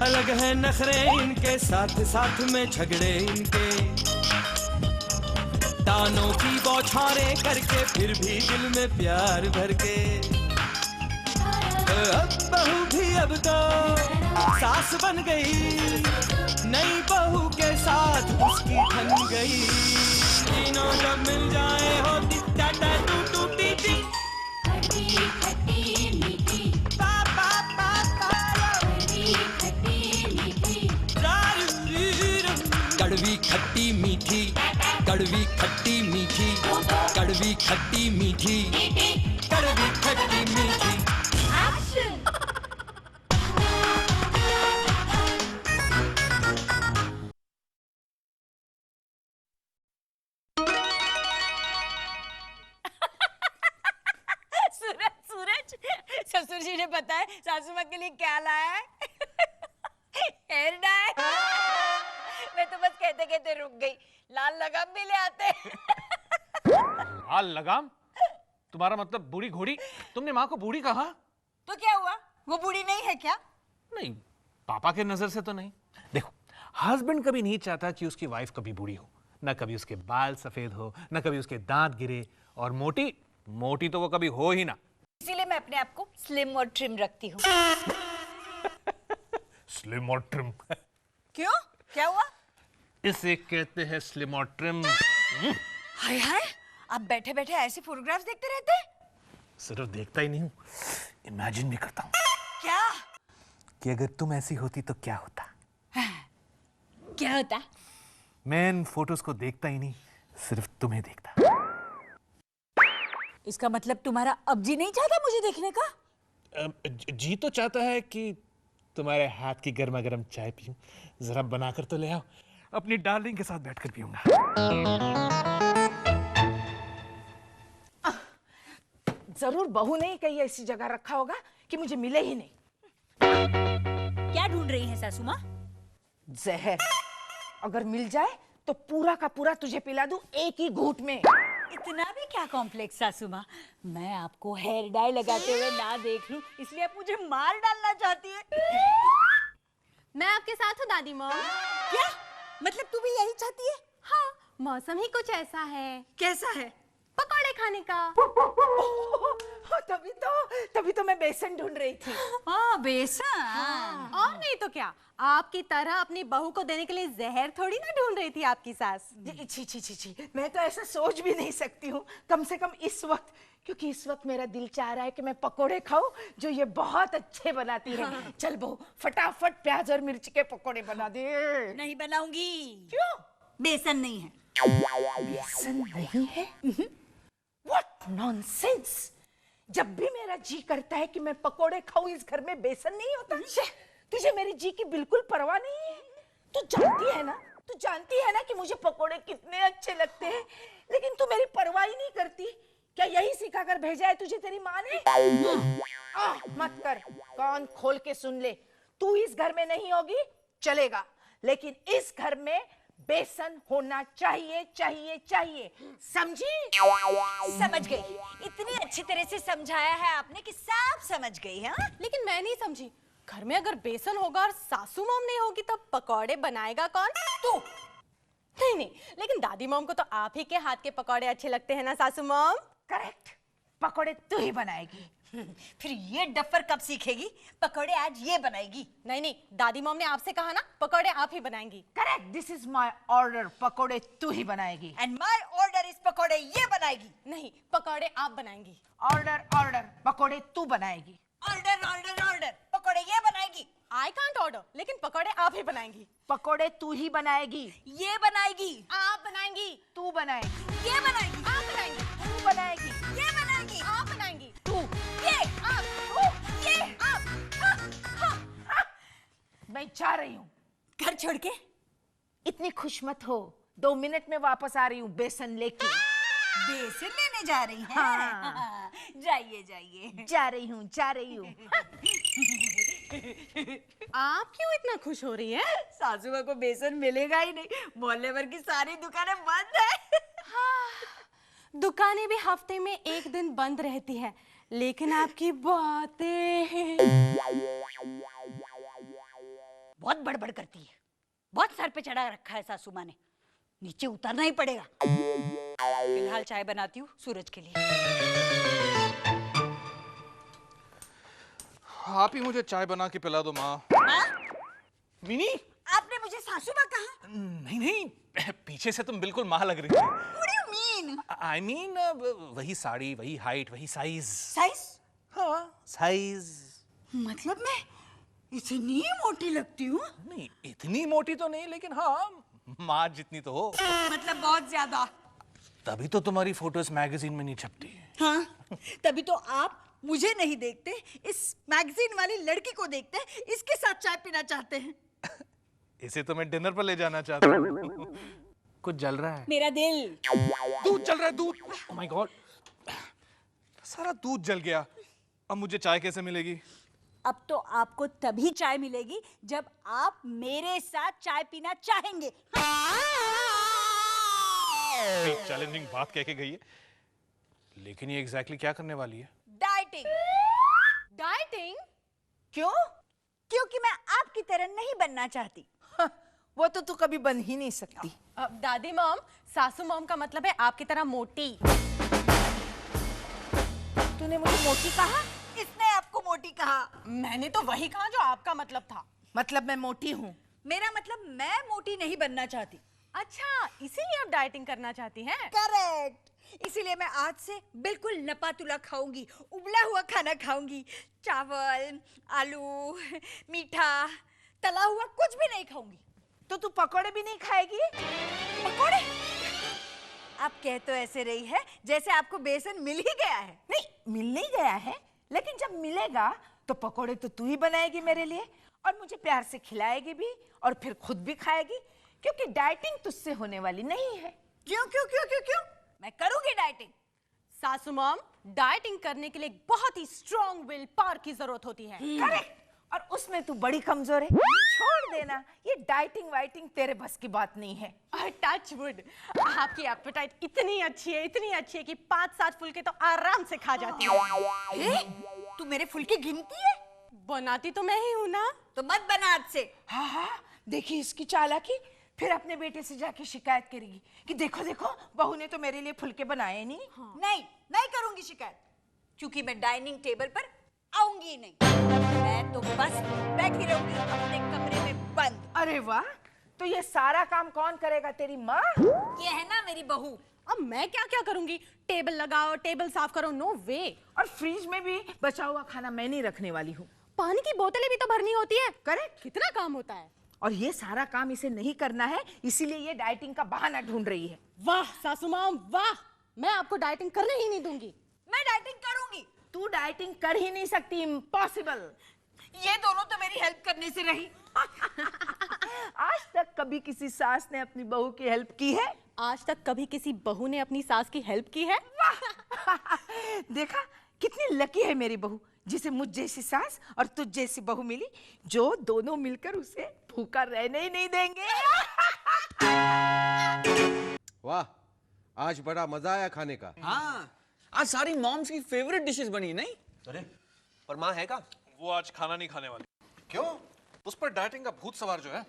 अलग है नखरे इनके, साथ साथ में झगड़े इनके, तानों की बौछारें करके फिर भी दिल में प्यार भर के। अब बहू भी अब तो सास बन गई, नई बहू के साथ उसकी ठन गई। तीनों जब मिल जाए होती टाटा टू टू टी टी, खट्टी खट्टी मीठी, पापा पापा खट्टी खट्टी मीठी, कड़वी खट्टी मीठी, कड़वी खट्टी मीठी, कड़वी खट्टी मीठी, कड़वी खट्टी मीठी। ससुर जी ने पता है सासू माँ के लिए क्या लाया है? Hair dye. मैं तो बस कहते कहते रुक गई, लाल लगाम भी ले आते। लाल लगाम? तुम्हारा मतलब बूढ़ी घोड़ी? तुमने माँ को बूढ़ी कहा? तो क्या हुआ, वो बूढ़ी नहीं है क्या? नहीं, पापा के नजर से तो नहीं। देखो, हस्बैंड कभी नहीं चाहता कि उसकी वाइफ कभी बूढ़ी हो, ना कभी उसके बाल सफेद हो, ना कभी उसके दांत गिरे, और मोटी मोटी तो वो कभी हो ही ना। इसीलिए मैं अपने आप को स्लिम और ट्रिम रखती हूँ। स्लिम और ट्रिम? क्यों, क्या हुआ? इसे कहते हैं स्लिम और ट्रिम। हाय हाय, आप बैठे बैठे ऐसे फोटोग्राफ्स देखते रहते हैं? सिर्फ देखता ही नहीं हूँ, इमेजिन भी करता हूँ। क्या? कि अगर तुम ऐसी होती तो क्या होता? क्या होता? मैं इन फोटोज को देखता ही नहीं, सिर्फ तुम्हें देखता। इसका मतलब तुम्हारा अब जी नहीं चाहता मुझे देखने का? जी तो चाहता है कि तुम्हारे हाथ की गर्मा गर्म चाय पीऊं। जरा बनाकर तो ले आओ, अपनी डार्लिंग के साथ बैठकर पीऊंगा। जरूर बहू ने कहीं ऐसी जगह रखा होगा कि मुझे मिले ही नहीं। क्या ढूंढ रही है सासू माँ? जहर। अगर मिल जाए तो पूरा का पूरा तुझे पिला दूं एक ही घूंट में। इतना भी क्या कॉम्प्लेक्स सासू माँ? मैं आपको हेयर डाई लगाते हुए ना देख लूं, इसलिए आप मुझे मार डालना चाहती है। मैं आपके साथ हूँ दादी मॉम। क्या मतलब, तू भी यही चाहती है? हाँ, मौसम ही कुछ ऐसा है। कैसा है? पकौड़े खाने का। तभी तो मैं बेसन ढूंढ रही थी। बेसन। और नहीं तो क्या, आपकी तरह अपनी बहू को देने के लिए जहर थोड़ी ना ढूंढ रही थी आपकी सास। छी छी छी छी, मैं तो ऐसा सोच भी नहीं सकती हूँ, कम से कम इस वक्त, क्योंकि इस वक्त मेरा दिल चाह रहा है कि मैं पकोड़े खाऊं जो ये बहुत अच्छे बनाती है। चल बहू, फटाफट प्याज और मिर्च के पकोड़े बना दे। नहीं बनाऊंगी। क्यों? बेसन नहीं है। बेसन नहीं है? What nonsense! जब भी मेरा जी करता है कि मैं पकोड़े खाऊं, इस घर में बेसन नहीं होता। तुझे मेरी जी की बिल्कुल परवाह नहीं है। तू जानती है ना कि मुझे पकोड़े कितने अच्छे लगते हैं, लेकिन तू मेरी परवाह ही नहीं करती। क्या यही सिखाकर भेजा है तुझे तेरी माँ ने? मत कर, कान खोल के सुन ले। तू इस घर में नहीं होगी चलेगा, लेकिन इस घर में बेसन होना चाहिए चाहिए चाहिए, समझी? समझ गई। इतनी अच्छी तरह से समझाया है आपने कि सब समझ गई। हाँ, लेकिन मैं नहीं समझी, घर में अगर बेसन होगा और सासू मॉम नहीं होगी तो पकौड़े बनाएगा कौन? तू। नहीं, लेकिन दादी मॉम को तो आप ही के हाथ के पकौड़े अच्छे लगते हैं ना सासू मॉम? करेक्ट, पकोड़े तू ही बनाएगी। फिर ये डफर कब सीखेगी? पकोड़े आज ये बनाएगी। नहीं, दादी मॉम ने आपसे कहा ना पकौड़े आप ही बनाएंगी। Correct, this is my order, पकोड़े तू ही बनाएगी। एंड माय ऑर्डर इज पकोड़े ये बनाएगी। नहीं, पकौड़े आप बनाएंगी। ऑर्डर, पकोड़े तू बनाएगी। ऑर्डर, पकोड़े ये बनाएगी। आई कांट ऑर्डर, लेकिन पकौड़े आप ही बनाएंगी। पकोड़े तू ही बनाएगी। ये बनाएगी। आप बनाएंगी। तू बनाएगी। ये बनाएगी। आप बनाएंगी। तू बनाएगी। ये बनाएगी। आप बनाएंगी। तू। ये आप। ये आप। मैं जा रही हूँ घर छोड़ के। इतनी खुश मत हो, 2 मिनट में वापस आ रही हूँ बेसन लेके। बेसन लेने जा रही हैं? हाँ। जाइए। जा रही हूँ। आप क्यों इतना खुश हो रही हैं? सासू माँ को बेसन मिलेगा ही नहीं, मोहल्ले भर की सारी दुकानें बंद है। दुकानें भी हफ्ते में 1 दिन बंद रहती है, लेकिन आपकी बातें बहुत बड़बड़ करती है, बहुत सर पे चढ़ा रखा है सासू माँ ने, नीचे उतरना ही पड़ेगा। फिलहाल चाय बनाती हूँ सूरज के लिए। आप ही मुझे चाय बना के पिला दो माँ। मीनी, आपने मुझे सासू माँ कहा? नहीं नहीं, पीछे से तुम बिल्कुल माँ लग रही थी। What do you mean? I mean वही साड़ी, वही हाइट, वही साइज। साइज? हाँ, साइज। मतलब मैं इतनी मोटी लगती हूँ? नहीं, इतनी मोटी तो नहीं, लेकिन हाँ माँ जितनी तो हो। मतलब बहुत ज्यादा। तभी तो तुम्हारी फोटोज मैगजीन में नहीं छपती। हाँ, तभी तो आप मुझे नहीं देखते, इस मैगजीन वाली लड़की को देखते हैं, इसके साथ चाय पीना चाहते हैं। इसे तो मैं डिनर पर ले जाना चाहता हूँ। कुछ जल रहा है। मेरा दिल। दूध जल रहा है, दूध। ओह माय गॉड, सारा दूध जल गया। अब मुझे चाय कैसे मिलेगी? अब तो आपको तभी चाय मिलेगी जब आप मेरे साथ चाय पीना चाहेंगे। चैलेंजिंग बात कह के गई है, लेकिन ये एग्जैक्टली क्या करने वाली है? डाइटिंग। डाइटिंग? क्यों? क्योंकि मैं आपकी तरह नहीं बनना चाहती। हाँ, वो तो तू कभी बन ही नहीं सकती। दादी मॉम, सासू मॉम का मतलब है आपकी तरह मोटी। तूने मुझे मोटी कहा? इसने आपको मोटी कहा। मैंने तो वही कहा जो आपका मतलब था। मतलब मैं मोटी हूँ? मेरा मतलब मैं मोटी नहीं बनना चाहती। अच्छा, इसीलिए आप डाइटिंग करना चाहती हैं? करेक्ट। इसीलिए मैं आज से बिल्कुल नपातुला खाऊंगी, उबला हुआ खाना खाऊंगी, चावल, आलू, मीठा, तला हुआ कुछ भी नहीं खाऊंगी। तो तू पकोड़े भी नहीं खाएगी? पकोड़े? आप कह तो ऐसे रही है जैसे आपको बेसन मिल ही गया है। नहीं, मिल नहीं गया है, लेकिन जब मिलेगा तो पकोड़े तो तू ही बनाएगी मेरे लिए, और मुझे प्यार से खिलाएगी भी, और फिर खुद भी खाएगी, क्योंकि डाइटिंग तुझसे होने वाली नहीं है। क्यों क्यों क्यों क्यों क्यों? मैं करूंगी डाइटिंग। सासू मॉम, डाइटिंग करने के लिए बहुत ही स्ट्रॉन्ग विल पावर की जरूरत होती है। करेक्ट, और उसमें तू बड़ी कमजोर है। छोड़ देना, ये डाइटिंग वाइटिंग तेरे बस की बात नहीं है। टच वुड, आपकी एपेटाइट इतनी अच्छी है कि 5-7 फुलके तो आराम से खा जाती है। तू मेरे फुलके गिनती है? बनाती तो मैं ही हूँ ना। तो मत बना आज से। हाँ हाँ, देखी इसकी चालाकी, फिर अपने बेटे से जाके शिकायत करेगी कि देखो देखो, बहू ने तो मेरे लिए फुलके बनाए नहीं। हाँ। नहीं करूंगी शिकायत, क्योंकि मैं डाइनिंग टेबल पर आऊंगी नहीं। मैं तो बस बैठी रहूंगी अपने कमरे में बंद। अरे वाह, तो ये सारा काम कौन करेगा? तेरी माँ? ये है ना मेरी बहू। अब मैं क्या क्या करूंगी? टेबल लगाओ, टेबल साफ करो, नो वे। और फ्रिज में भी बचा हुआ खाना मैं नहीं रखने वाली हूँ। पानी की बोतलें भी तो भरनी होती है। करेक्ट, कितना काम होता है। और ये सारा काम इसे नहीं करना है, इसीलिए ये डाइटिंग का बहाना ढूंढ रही है। वाह सासू मॉम वाह, मैं आपको डाइटिंग करने ही नहीं दूंगी। मैं डाइटिंग करूंगी। तू डाइटिंग कर ही नहीं सकती, इम्पॉसिबल। ये दोनों तो मेरी हेल्प करने से रही। आज तक कभी किसी सास ने अपनी बहू की हेल्प की है? आज तक कभी किसी बहू ने अपनी सास की हेल्प की है? देखा कितनी लकी है मेरी बहू, जिसे मुझ जैसी सास और तुझ जैसी बहू मिली, जो दोनों मिलकर उसे भूखा रहने ही नहीं देंगे। वाह, आज बड़ा मजा आया खाने का। हाँ, आज सारी मॉम्स की फेवरेट डिशेस बनी नहीं? अरे, पर माँ है का? वो आज खाना नहीं खाने वाली। क्यों? उस पर डाइटिंग का भूत सवार जो है।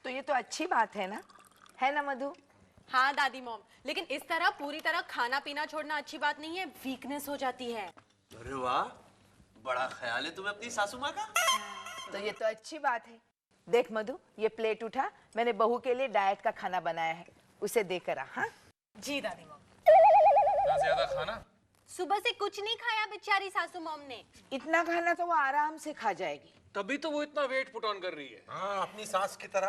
तो ये तो अच्छी बात है ना मधु? हाँ दादी मॉम, लेकिन इस तरह पूरी तरह खाना पीना छोड़ना अच्छी बात नहीं है, वीकनेस हो जाती है। अरे वाह, बड़ा ख्याल है तुम्हें अपनी सासू माँ का। तो ये तो अच्छी बात है। देख मधु, ये प्लेट उठा, मैंने बहू के लिए डाइट का खाना बनाया है, उसे देकर आ। हाँ जी दादी मॉम। इतना ज्यादा खाना? सुबह से कुछ नहीं खाया बेचारी सासू मॉम ने। इतना खाना तो वो आराम से खा जाएगी। तभी तो वो इतना वेट पुट ऑन कर रही है। हाँ, अपनी सास की तरह।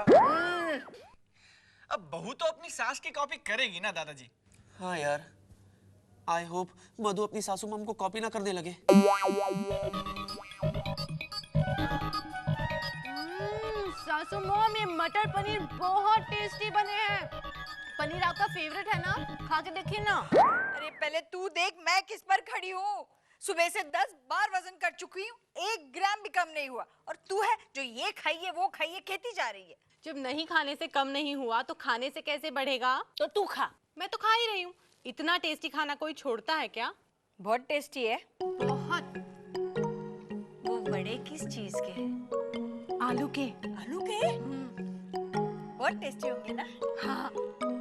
अब बहू तो अपनी सास की कॉपी करेगी ना दादाजी। हाँ यार, आई होप मधु अपनी सासू मॉम को कॉपी ना करने लगे। सासू मॉम, ये मटर पनीर बहुत टेस्टी बने हैं। पनीर आपका फेवरेट है ना? खा के देखिए ना। अरे पहले तू देख मैं किस पर खड़ी हूँ। सुबह से 10 बार वजन कर चुकी हूँ, 1 ग्राम भी कम नहीं हुआ, और तू है जो ये खाइए वो खाइए कहती जा रही है। जब नहीं खाने से कम नहीं हुआ तो खाने से कैसे बढ़ेगा? तो तू खा। मैं तो खा ही रही हूँ। इतना टेस्टी खाना कोई छोड़ता है क्या? बहुत टेस्टी है। बहुत। वो बड़े किस चीज के हैं? आलू के। आलू के बहुत टेस्टी होंगे ना। हाँ,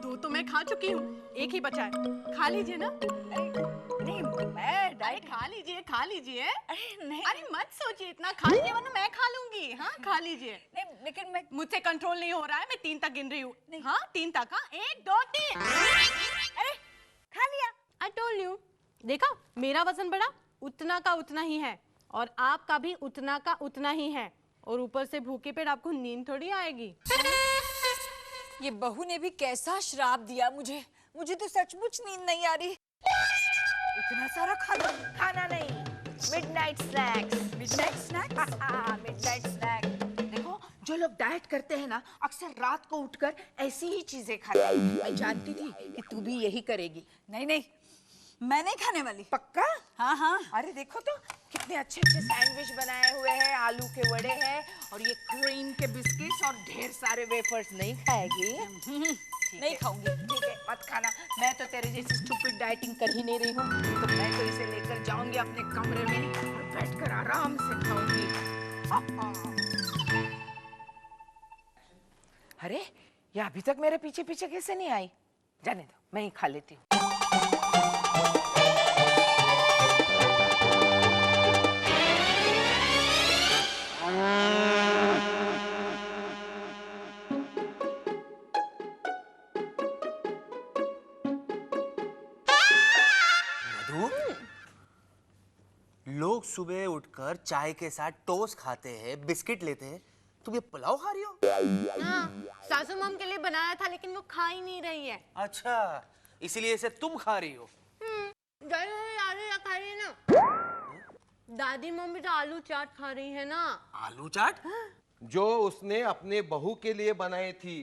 2 तो मैं खा चुकी हूँ, 1 ही बचा है। खा लीजिए ना। नहीं मैं अरे डाइट खा लीजिए, खा लीजिए। अरे नहीं अरे मत सोचिए इतना, खा लीजिए वरना मैं खा लूंगी। हाँ, खा लीजिए। नहीं लेकिन मैं मुझसे कंट्रोल नहीं हो रहा है, मैं 3 तक गिन रही हूँ। नहीं। हाँ, 3 तक। हाँ, 1 2 3। अरे खा लिया। I told you। देखा, मेरा वजन बढ़ा, उतना का उतना ही है, और आपका भी उतना का उतना ही है, और ऊपर से भूखे पेट आपको नींद थोड़ी आएगी। ये बहू ने भी कैसा श्राप दिया मुझे। मुझे तो सचमुच नींद नहीं आ रही। इतना सारा खाना। खाना नहीं, midnight snacks. Midnight snacks. Midnight snack. देखो, जो लोग डाइट करते हैं ना, अक्सर रात को उठकर ऐसी ही चीजें खाते हैं। मैं जानती थी कि तू भी यही करेगी। नहीं नहीं मैं नहीं खाने वाली। पक्का? हाँ हाँ। अरे देखो तो कितने अच्छे अच्छे सैंडविच बनाए हुए हैं, आलू के वड़े हैं, और ये क्रीम के बिस्किट्स और ढेर सारे वेफर्स। नहीं खाएगी? नहीं खाऊंगी। ठीक है, मत खाना। मैं तो तेरे जैसी स्टूपिड डाइटिंग कर ही नहीं रही हूँ, तो मैं तो इसे लेकर जाऊंगी अपने कमरे में और बैठकर आराम से खाऊंगी। अरे, ये अभी तक मेरे पीछे पीछे कैसे नहीं आई? जाने दो, मैं ही खा लेती हूँ। मधु, लोग सुबह उठकर चाय के साथ टोस्ट खाते हैं, बिस्किट लेते हैं, तुम ये पुलाव खा रही हो? हाँ, सासू मॉम के लिए बनाया था, लेकिन वो खा ही नहीं रही है। अच्छा, इसीलिए इसे तुम खा रही हो। आलू खा रही है ना। दादी मम्मी तो आलू चाट खा रही है ना। आलू चाट? जो उसने अपने बहू के लिए बनाई थी।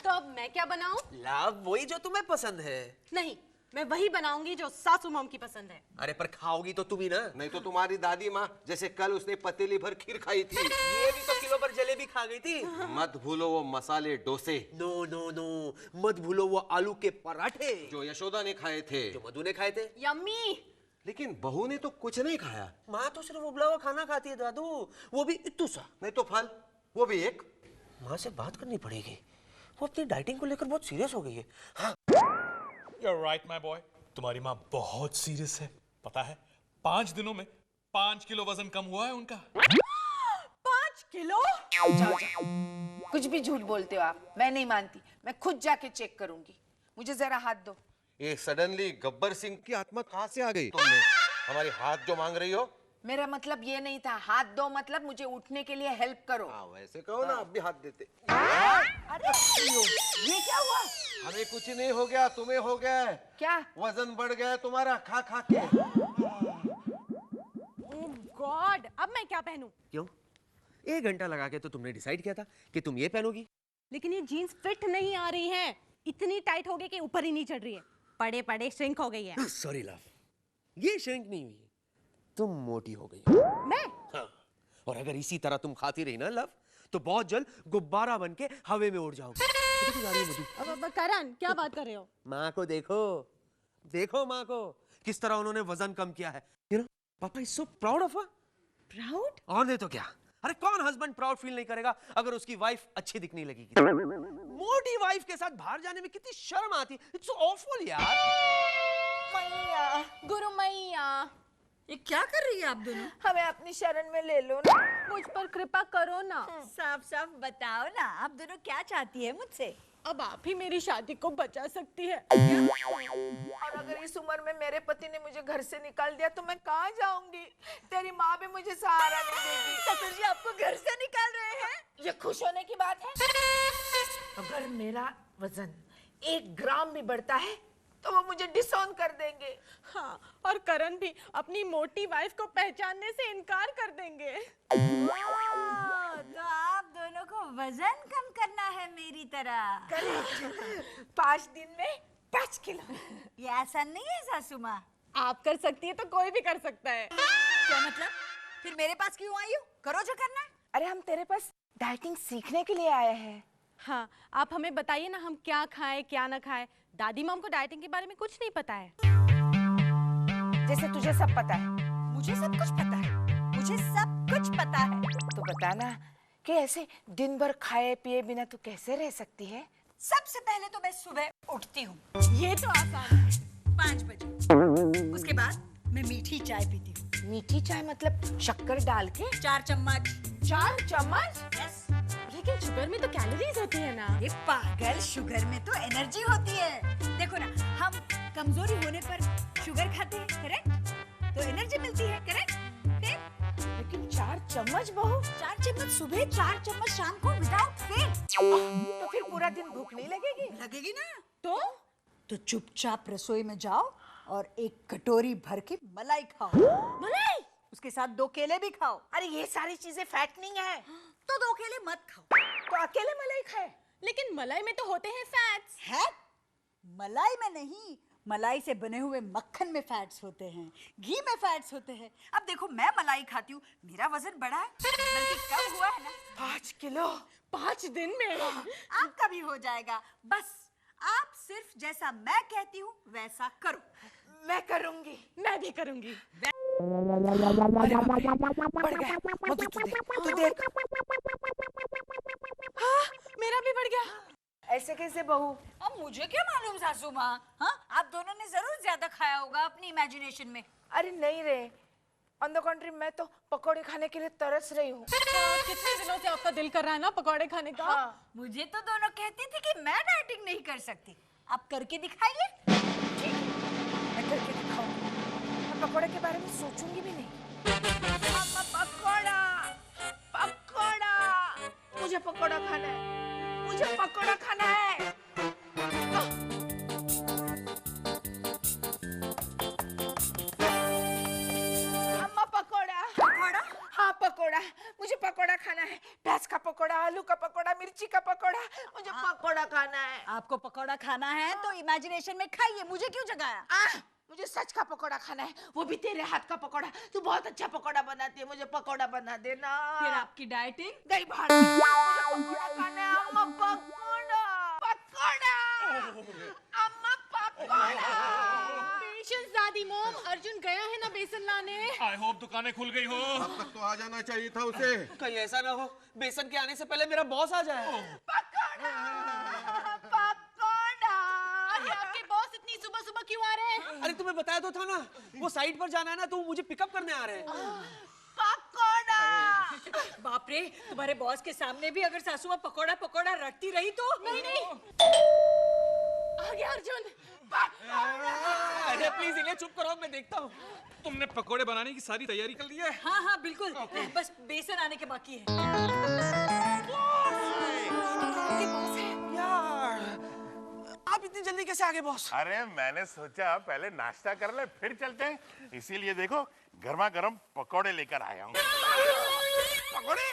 तो अब मैं क्या बनाऊं? लाभ वही जो तुम्हें पसंद है। नहीं, मैं वही बनाऊंगी जो सासू मॉम की पसंद है। अरे पर खाओगी तो तुम ही ना। नहीं तो तुम्हारी दादी माँ, जैसे कल उसने पतीली भर खीर खाई थी। ये भी तो किलो भर जलेबी खा गई थी। मत भूलो वो मसाले डोसे नो नो नो, मत भूलो वो आलू के पराठे जो यशोदा ने खाए थे। जो मधु ने खाए थे। यम्मी। लेकिन बहू ने तो कुछ नहीं खाया। माँ तो सिर्फ उबला हुआ खाना खाती है दादू, वो भी इतू सा। नहीं तो फल, वो भी एक। माँ से बात करनी पड़ेगी, वो अपनी डाइटिंग को लेकर बहुत सीरियस हो गई है। हाँ। You're right, my boy. तुम्हारी माँ बहुत सीरियस है, पता है? 5 दिनों में 5 किलो वजन कम हुआ है उनका। 5 किलो? जाओ जाओ, कुछ भी झूठ बोलते हो आप। मैं नहीं मानती, मैं खुद जाके चेक करूंगी। मुझे जरा हाथ दो। ये सडनली गब्बर सिंह की आत्मा कहाँ से आ गई तुमने? हमारी हाथ जो मांग रही हो? मेरा मतलब ये नहीं था। हाथ दो मतलब मुझे उठने के लिए हेल्प करो। हाँ वैसे कहो ना, अब भी हाथ देते। अरे ये क्या हुआ? हमें कुछ नहीं हो गया, तुम्हें हो गया है। क्या? वजन बढ़ गया है तुम्हारा खा खा के। गॉड, अब मैं क्या पहनूं? क्यों? 1 घंटा लगा के तो तुमने डिसाइड किया था कि तुम ये पहनोगी। लेकिन ये जीन्स फिट नहीं आ रही है, इतनी टाइट हो गई कि ऊपर ही नहीं चढ़ रही है, पड़े पड़े श्रिंक हो गई है। सॉरी लव, ये श्रिंक नहीं हुई है, तुम मोटी हो गई हो। मैं? हाँ, और अगर इसी तरह तुम खाती रही ना लव, तो बहुत जल्द गुब्बारा बन के हवे में उड़ जाओगे। देखो जा रही है मधु। अब करण, क्या बात कर रहे हो? माँ को देखो, देखो माँ को, किस तरह उन्होंने वजन कम किया है। यू नो, पापा is so proud of her. Proud? और नहीं तो क्या। अरे कौन हस्बैंड प्राउड फील नहीं करेगा अगर उसकी वाइफ अच्छी दिखने लगेगी। मोटी वाइफ के साथ बाहर जाने में कितनी शर्म आती है। इट्स सो ऑफुल यार। मैया, गुरु मैया, ये क्या कर रही है आप दोनों? हमें अपनी शरण में ले लो ना। मुझ पर कृपा करो ना। साफ साफ बताओ ना, आप दोनों क्या चाहती है मुझसे? अब आप ही मेरी शादी को बचा सकती है। और अगर इस उम्र में मेरे पति ने मुझे घर से निकाल दिया तो मैं कहाँ जाऊंगी? तेरी माँ भी मुझे सहारा नहीं देगी। ससुर जी आपको घर से निकाल रहे हैं? ये खुश होने की बात है? अगर मेरा वजन 1 ग्राम भी बढ़ता है तो वो मुझे डिसऑन कर देंगे। हाँ, और करण भी अपनी मोटी वाइफ को पहचानने से इनकार कर देंगे। तो आप दोनों को वजन कम करना है मेरी तरह। 5 दिन में 5 किलो। ये आसान नहीं है सासू माँ। आप कर सकती है तो कोई भी कर सकता है। क्या मतलब? फिर मेरे पास क्यों आई हो? करो जो करना है। अरे हम तेरे पास डाइटिंग सीखने के लिए आए हैं। हाँ, आप हमें बताइए ना, हम क्या खाएं क्या ना खाएं। दादी मॉम को डाइटिंग के बारे में कुछ नहीं पता है। जैसे तुझे सब पता है। मुझे सब कुछ पता है। मुझे सब कुछ पता है। तो बताना कि ऐसे दिन भर खाए पिए बिना तू कैसे रह सकती है? सबसे पहले तो मैं सुबह उठती हूँ ये तो आसान है। 5 बजे। उसके बाद मैं मीठी चाय पीती हूँ। मीठी चाय मतलब शक्कर डाल के? 4 चम्मच। 4 चम्मच? यस। लेकिन शुगर में तो कैलोरीज होती है ना। ये पागल, शुगर में तो एनर्जी होती है। देखो ना, हम कमजोरी होने पर शुगर खाते हैं, करेक्ट? तो एनर्जी मिलती है, करेक्ट? लेकिन 4 चम्मच बहू? 4 चम्मच सुबह, 4 चम्मच शाम को विदाउट फेल। तो फिर पूरा दिन भूख नहीं लगेगी? लगेगी ना। तो चुपचाप रसोई में जाओ और एक कटोरी भर के मलाई खाओ। मलाई? उसके साथ 2 केले भी खाओ। अरे ये सारी चीजें फैटनिंग है। तो 2 केले मत खाओ। तो अकेले मलाई खाए? लेकिन मलाई में तो होते हैं फैट्स। है? मलाई में नहीं, मलाई से बने हुए मक्खन में फैट्स होते हैं, घी में फैट्स होते हैं। अब देखो, मैं मलाई खाती हूँ, मेरा वजन बढ़ा है, बल्कि कम हुआ है ना। 5 किलो? 5 दिन में? आपका भी हो जाएगा। बस आप सिर्फ जैसा मैं कहती हूँ वैसा करो। मैं करूंगी। मैं भी करूंगी। बढ़ गया। मधु तू देख। हाँ, मेरा भी बढ़ गया। ऐसे कैसे बहू? अब मुझे क्या मालूम सासू माँ। हाँ, आप दोनों ने जरूर ज्यादा खाया होगा अपनी इमेजिनेशन में। अरे नहीं रे, ऑन द कंट्री मैं तो पकोड़े खाने के लिए तरस रही हूँ। कितने दिनों से आपका दिल कर रहा है ना पकौड़े खाने का? हाँ। मुझे तो दोनों कहती थी कि मैं डाइटिंग नहीं कर सकती। आप करके दिखाइए। ठीक है, मैं करके दिखाऊंगी। मैं पकोड़े के बारे में सोचूंगी भी नहीं। अम्मा पकोड़ा, पकोड़ा, मुझे पकोड़ा खाना है, मुझे पकोड़ा खाना है। अम्मा पकोड़ा। पकोड़ा? हाँ पकोड़ा, मुझे पकोड़ा खाना है। प्याज का पकोड़ा, आलू का पकोड़ा, मिर्ची का पकोड़ा, मुझे पकोड़ा खाना है। आपको पकोड़ा खाना है तो इमेजिनेशन में खाइए, मुझे क्यों जगाया? मुझे सच का पकोड़ा खाना है, वो भी तेरे हाथ का पकोड़ा। तू बहुत अच्छा पकोड़ा बनाती है, मुझे पकोड़ा बना देना। फिर आपकी डाइटिंग? गई बाहर। मुझे पकोड़ा खाना है, अम्मा पकोड़ा, पकोड़ा, अम्मा पकोड़ा। पेशेंस दादी मॉम, अर्जुन गया है ना बेसन लाने। आई होप दुकानें खुल गई हो। अब तक तो आ जाना चाहिए था उसे। कहीं ऐसा ना हो बेसन के आने से पहले मेरा बॉस आ जाए। पकोड़ा, पकोड़ा। अरे आपके बॉस इतनी सुबह सुबह क्यों आ रहे हैं? अरे तुम्हें बताया तो था ना, वो साइट पर जाना है ना, तो वो मुझे पिकअप करने आ रहे हैं। पकोड़ा। बाप रे, तुम्हारे बॉस के सामने भी अगर सासू माँ पकोड़ा पकोड़ा रटती रही तो? नहीं। आ गया अर्जुन। अरे प्लीज इन्हें चुप करो, मैं देखता हूँ। तुमने पकोड़े बनाने की सारी तैयारी कर ली है? हाँ हाँ बिल्कुल, बस बेसन आने के बाकी है। यार, आप इतनी जल्दी कैसे आ गए बॉस? अरे मैंने सोचा पहले नाश्ता कर ले फिर चलते हैं, इसीलिए देखो गर्मा गर्म पकोड़े लेकर आया हूँ। पकोड़े?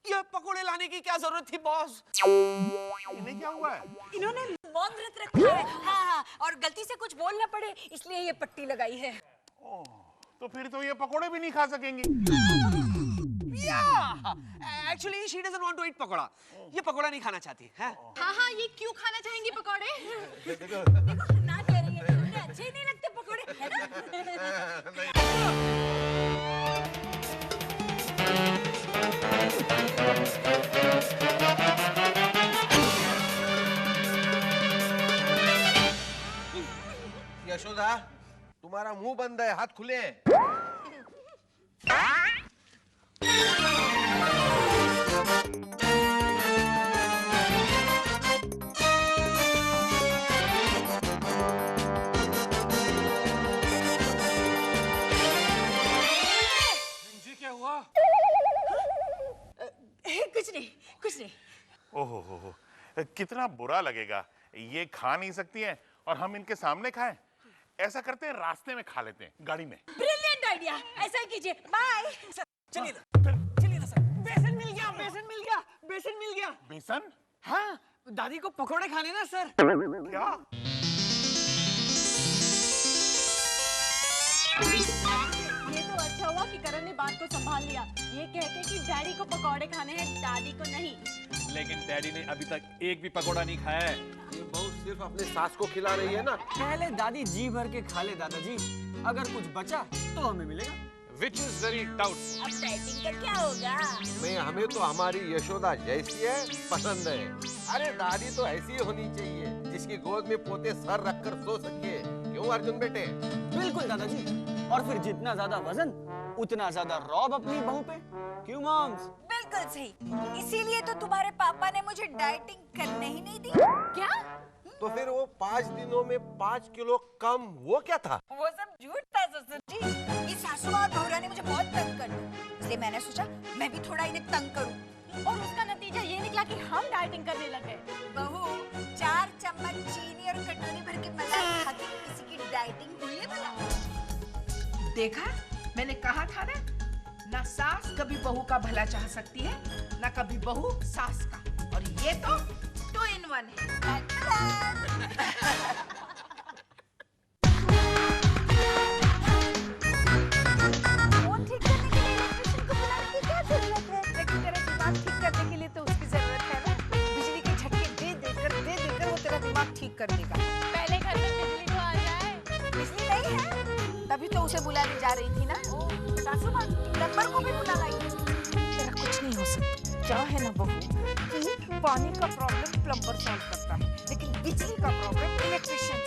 ये पकोड़े लाने की क्या जरूरत थी बॉस? इन्हें क्या हुआ है? इन्होंने मौन व्रत रखा है। हाँ, और गलती से कुछ बोल ना पड़े इसलिए ये पट्टी लगाई है। ओह, तो फिर तो ये पकोड़े भी नहीं खा सकेंगी। Actually she doesn't want to eat pakora. ये पकोड़ा नहीं खाना चाहती है। हाँ, ये क्यों खाना चाहेंगी पकौड़े? देखो ना कह रही है, उन्हें अच्छे ही नहीं लगते पकोड़े, है ना? यशोदा, तुम्हारा मुंह बंद है, हाथ खुले हैं। जी क्या हुआ? कुछ नहीं। ओहो हो, कितना बुरा लगेगा। ये खा नहीं सकती हैं और हम इनके सामने खाएं। ऐसा करते हैं रास्ते में खा लेते हैं, गाड़ी में। ब्रिलियंट आइडिया, ऐसा ही कीजिए। बाय। चलिए ना सर। बेसन मिल गया। बेसन? हाँ, दादी को पकोड़े खाने ना सर। क्या? ये तो अच्छा हुआ कि करण ने बात को संभाल लिया। ये कहते कि डैडी को पकौड़े खाने हैं, दादी को नहीं। लेकिन डैडी ने अभी तक एक भी पकोड़ा नहीं खाया है। ये बहू सिर्फ अपने सास को खिला रही है ना। पहले दादी जी भर के खा ले दादाजी, अगर कुछ बचा तो हमें मिलेगा। which is very doubtful. अब डाइटिंग का क्या होगा? मैं हमें तो हमारी यशोदा जैसी है पसंद है। अरे दादी तो ऐसी ही होनी चाहिए जिसकी गोद में पोते सर रखकर सो सके। क्यों अर्जुन बेटे? बिल्कुल दादाजी। और फिर जितना ज्यादा वजन उतना ज्यादा रौब अपनी बहू पे। क्यों मॉम्स? बिल्कुल सही। इसीलिए तो तुम्हारे पापा ने मुझे डाइटिंग करने ही नहीं दी। क्या? तो फिर वो 5 दिनों में 5 किलो कम वो क्या था? वो सब झूठ था ससुर जी। ये सासू माँ और बहुरा ने मुझे बहुत तंग कर दिया, इसलिए मैंने सोचा मैं भी थोड़ा इन्हें तंग करूं। और उसका नतीजा ये निकला कि हम डाइटिंग करने लगे। बहू 4 चम्मच चीनी और कटोरी भर के मलाई खा के किसी की डाइटिंग हुई है भला? देखा, मैंने कहा था ना सास कभी बहू का भला चाह सकती है, ना कभी बहू सास का। और ये तो 2 in 1 है। फोन ठीक करने के लिए इलेक्ट्रिशियन को बुलाने की क्या जरूरत है? लेकिन तेरा दिमाग ठीक करने के लिए तो उसकी जरूरत है ना। बिजली के झटके दे देकर वो तेरा दिमाग ठीक कर देगा। पहले घर में बिजली तो आ जाए। बिजली नहीं है, तभी तो उसे बुलाने जा रही थी ना। सासू माँ प्लम्बर को भी बुला लाई। तेरा कुछ नहीं हो सकता। क्या है ना बहू कि पानी का प्रॉब्लम प्लम्बर सॉल्व करता है, लेकिन बिजली का प्रॉब्लम इलेक्ट्रिशियन